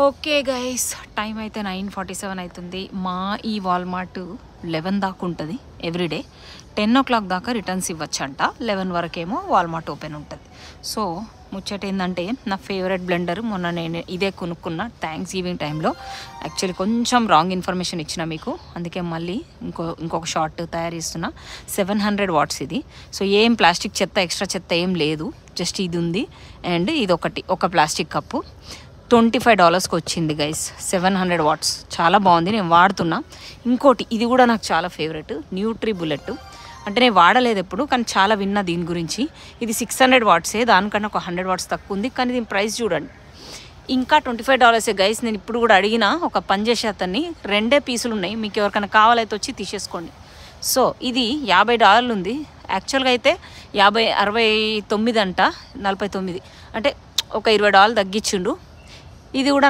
Okay guys, time అయితే 9:47 అవుతుంది. మా ఈ వాల్మార్ట్ 11 దాకా ఉంటుంది ఎవ్రీడే. 10 o'clock దాకా రిటర్న్స్ ఇవ్వచ్చంట. 11 వరకేమో వాల్మార్ట్ ఓపెన్ ఉంటుంది. సో ముచ్చట ఏంటంటే, నా ఫేవరెట్ బ్లెండర్ మొన్న నేను ఇదే కొనుక్కున్నా థ్యాంక్స్ గివింగ్ టైంలో. యాక్చువల్లీ కొంచెం రాంగ్ ఇన్ఫర్మేషన్ ఇచ్చిన మీకు, అందుకే మళ్ళీ ఇంకొక షార్ట్ తయారు చేస్తున్నా. 700 watts ఇది. సో ఏం ప్లాస్టిక్ చెత్త ఎక్స్ట్రా చెత్త ఏం లేదు, జస్ట్ ఇది ఉంది అండ్ ఇది ఒక ప్లాస్టిక్ కప్పు. $25కి వచ్చింది గైస్. 700 watts, చాలా బాగుంది, నేను వాడుతున్నా. ఇంకోటి ఇది కూడా నాకు చాలా ఫేవరెట్, న్యూట్రీ బుల్లెట్. అంటే నేను వాడలేదు ఎప్పుడు, కానీ చాలా విన్నా దీని గురించి. ఇది 600 watts, దానికన్నా ఒక 100 watts తక్కువ ఉంది, కానీ దీని ప్రైస్ చూడండి ఇంకా $25 గైస్. నేను ఇప్పుడు కూడా అడిగిన ఒక పని చేసే అతన్ని, 2 పీసులు ఉన్నాయి, మీకు ఎవరికైనా కావాలైతే వచ్చి తీసేసుకోండి. సో ఇది $50 ఉంది. యాక్చువల్గా అయితే 69 అంట, 49 అంటే ఒక $20 తగ్గించిండు. ఇది కూడా